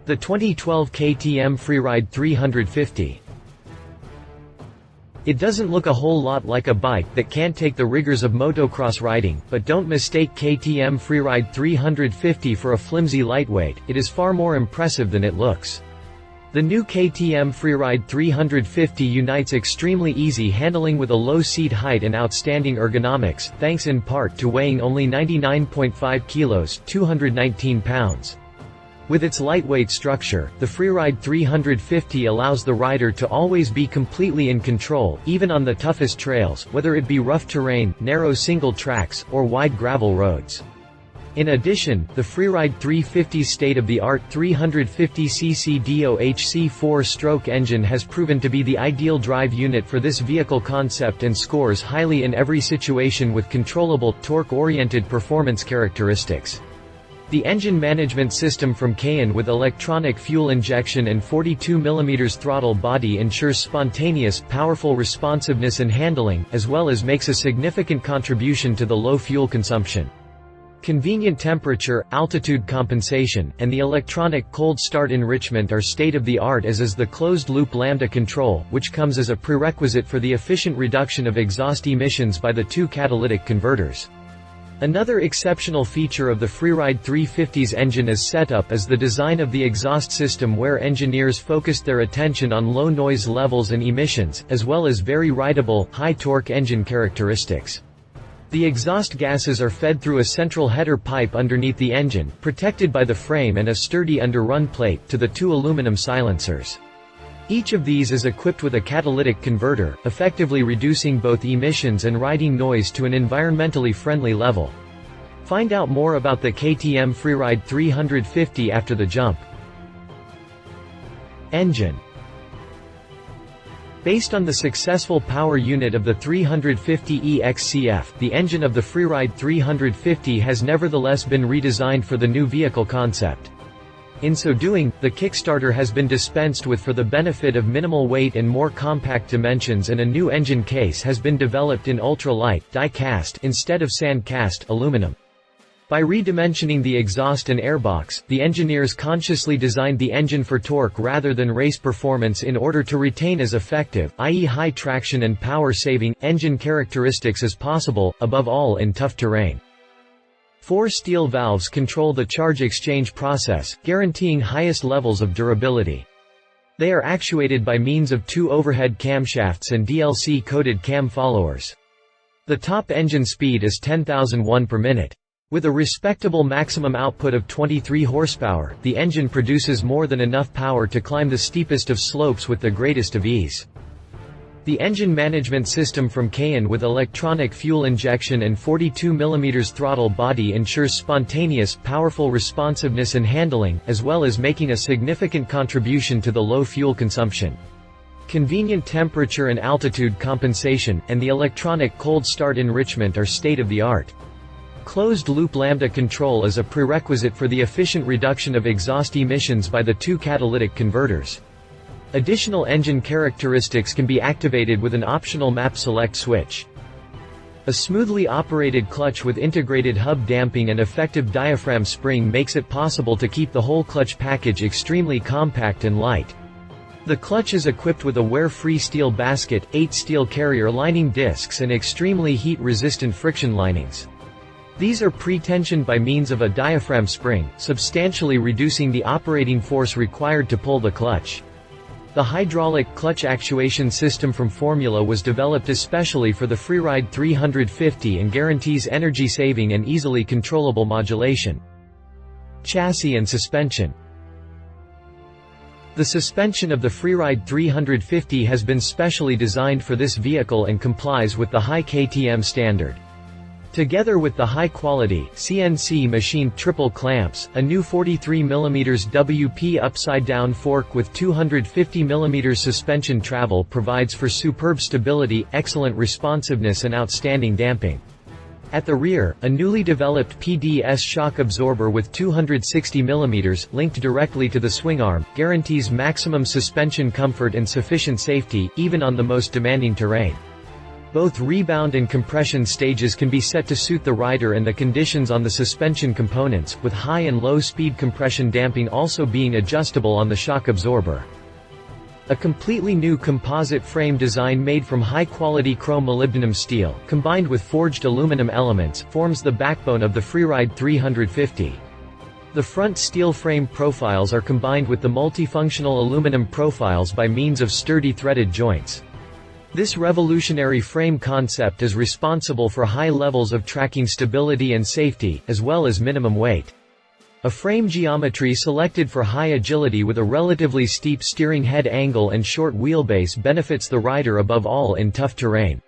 The 2012 KTM Freeride 350. It doesn't look a whole lot like a bike that can't take the rigors of motocross riding, but don't mistake KTM Freeride 350 for a flimsy lightweight. It is far more impressive than it looks. The new KTM Freeride 350 unites extremely easy handling with a low seat height and outstanding ergonomics, thanks in part to weighing only 99.5 kilos, 219 pounds. With its lightweight structure, the Freeride 350 allows the rider to always be completely in control, even on the toughest trails, whether it be rough terrain, narrow single tracks, or wide gravel roads. In addition, the Freeride 350's state-of-the-art 350cc DOHC 4-stroke engine has proven to be the ideal drive unit for this vehicle concept and scores highly in every situation with controllable, torque-oriented performance characteristics. The engine management system from Keihin with electronic fuel injection and 42mm throttle body ensures spontaneous, powerful responsiveness and handling, as well as makes a significant contribution to the low fuel consumption. Convenient temperature, altitude compensation, and the electronic cold start enrichment are state-of-the-art, as is the closed-loop lambda control, which comes as a prerequisite for the efficient reduction of exhaust emissions by the two catalytic converters. Another exceptional feature of the Freeride 350's engine as setup is the design of the exhaust system, where engineers focused their attention on low noise levels and emissions, as well as very rideable, high-torque engine characteristics. The exhaust gases are fed through a central header pipe underneath the engine, protected by the frame and a sturdy under-run plate, to the two aluminum silencers. Each of these is equipped with a catalytic converter, effectively reducing both emissions and riding noise to an environmentally friendly level. Find out more about the KTM Freeride 350 after the jump. Engine. Based on the successful power unit of the 350 EXCF, the engine of the Freeride 350 has nevertheless been redesigned for the new vehicle concept. In so doing, the Kickstarter has been dispensed with for the benefit of minimal weight and more compact dimensions, and a new engine case has been developed in ultra-light, die-cast instead of sand-cast aluminum. By redimensioning the exhaust and airbox, the engineers consciously designed the engine for torque rather than race performance in order to retain as effective, i.e. high traction and power-saving, engine characteristics as possible, above all in tough terrain. 4 steel valves control the charge exchange process, guaranteeing highest levels of durability. They are actuated by means of 2 overhead camshafts and DLC-coated cam followers. The top engine speed is 10,001 per minute. With a respectable maximum output of 23 horsepower, the engine produces more than enough power to climb the steepest of slopes with the greatest of ease. The engine management system from Keihin with electronic fuel injection and 42mm throttle body ensures spontaneous, powerful responsiveness and handling, as well as making a significant contribution to the low fuel consumption. Convenient temperature and altitude compensation, and the electronic cold start enrichment are state-of-the-art. Closed-loop lambda control is a prerequisite for the efficient reduction of exhaust emissions by the two catalytic converters. Additional engine characteristics can be activated with an optional map select switch. A smoothly operated clutch with integrated hub damping and effective diaphragm spring makes it possible to keep the whole clutch package extremely compact and light. The clutch is equipped with a wear-free steel basket, 8 steel carrier lining discs and extremely heat-resistant friction linings. These are pre-tensioned by means of a diaphragm spring, substantially reducing the operating force required to pull the clutch. The hydraulic clutch actuation system from Formula was developed especially for the Freeride 350 and guarantees energy saving and easily controllable modulation. Chassis and suspension. The suspension of the Freeride 350 has been specially designed for this vehicle and complies with the high KTM standard. Together with the high-quality, CNC machined triple clamps, a new 43mm WP upside-down fork with 250mm suspension travel provides for superb stability, excellent responsiveness and outstanding damping. At the rear, a newly developed PDS shock absorber with 260mm, linked directly to the swing arm, guarantees maximum suspension comfort and sufficient safety, even on the most demanding terrain. Both rebound and compression stages can be set to suit the rider and the conditions on the suspension components, with high and low speed compression damping also being adjustable on the shock absorber. A completely new composite frame design made from high-quality chrome molybdenum steel, combined with forged aluminum elements, forms the backbone of the Freeride 350. The front steel frame profiles are combined with the multifunctional aluminum profiles by means of sturdy threaded joints. This revolutionary frame concept is responsible for high levels of tracking stability and safety, as well as minimum weight. A frame geometry selected for high agility with a relatively steep steering head angle and short wheelbase benefits the rider above all in tough terrain.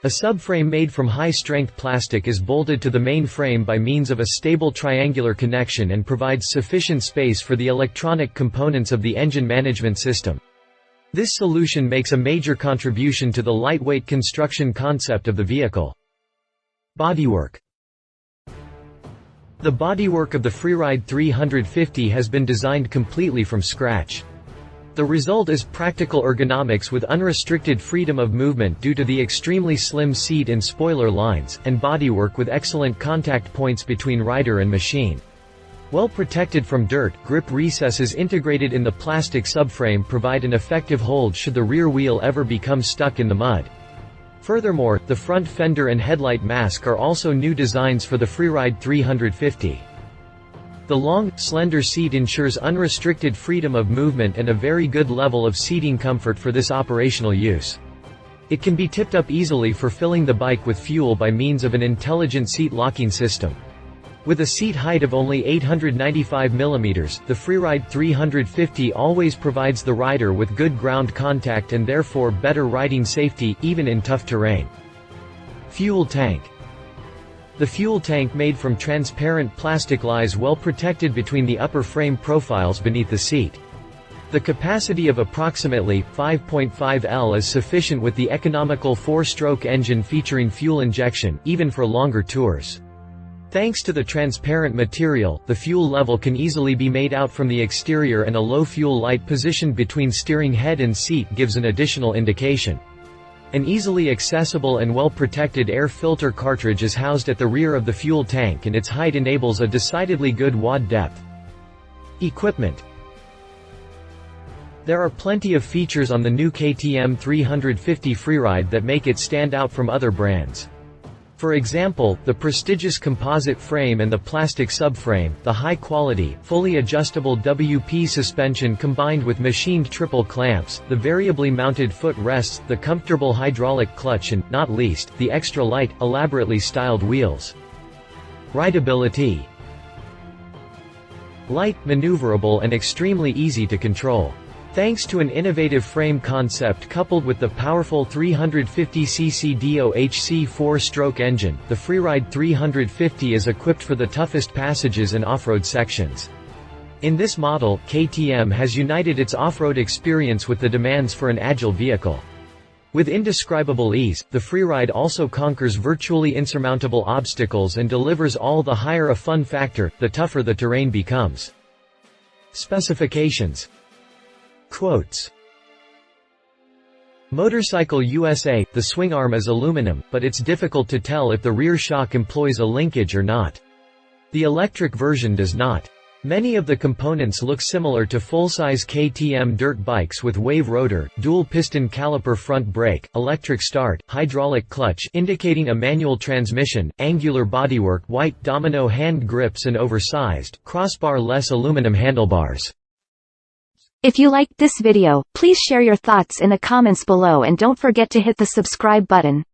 A subframe made from high-strength plastic is bolted to the main frame by means of a stable triangular connection and provides sufficient space for the electronic components of the engine management system. This solution makes a major contribution to the lightweight construction concept of the vehicle. Bodywork. The bodywork of the Freeride 350 has been designed completely from scratch. The result is practical ergonomics with unrestricted freedom of movement due to the extremely slim seat and spoiler lines, and bodywork with excellent contact points between rider and machine. Well protected from dirt, grip recesses integrated in the plastic subframe provide an effective hold should the rear wheel ever become stuck in the mud. Furthermore, the front fender and headlight mask are also new designs for the Freeride 350. The long, slender seat ensures unrestricted freedom of movement and a very good level of seating comfort for this operational use. It can be tipped up easily for filling the bike with fuel by means of an intelligent seat locking system. With a seat height of only 895 mm, the Freeride 350 always provides the rider with good ground contact and therefore better riding safety, even in tough terrain. Fuel tank. The fuel tank made from transparent plastic lies well protected between the upper frame profiles beneath the seat. The capacity of approximately 5.5 L is sufficient with the economical 4-stroke engine featuring fuel injection, even for longer tours. Thanks to the transparent material, the fuel level can easily be made out from the exterior, and a low fuel light positioned between steering head and seat gives an additional indication. An easily accessible and well-protected air filter cartridge is housed at the rear of the fuel tank, and its height enables a decidedly good wad depth. Equipment. There are plenty of features on the new KTM 350 Freeride that make it stand out from other brands. For example, the prestigious composite frame and the plastic subframe, the high-quality, fully adjustable WP suspension combined with machined triple clamps, the variably mounted foot rests, the comfortable hydraulic clutch and, not least, the extra-light, elaborately styled wheels. Rideability. Light, maneuverable and extremely easy to control. Thanks to an innovative frame concept coupled with the powerful 350cc DOHC 4-stroke engine, the Freeride 350 is equipped for the toughest passages and off-road sections. In this model, KTM has united its off-road experience with the demands for an agile vehicle. With indescribable ease, the Freeride also conquers virtually insurmountable obstacles and delivers all the higher a fun factor, the tougher the terrain becomes. Specifications. Quotes. Motorcycle USA, the swing arm is aluminum, but it's difficult to tell if the rear shock employs a linkage or not. The electric version does not. Many of the components look similar to full-size KTM dirt bikes with wave rotor, dual-piston caliper front brake, electric start, hydraulic clutch indicating a manual transmission, angular bodywork, white domino hand grips and oversized, crossbar-less aluminum handlebars. If you liked this video, please share your thoughts in the comments below and don't forget to hit the subscribe button.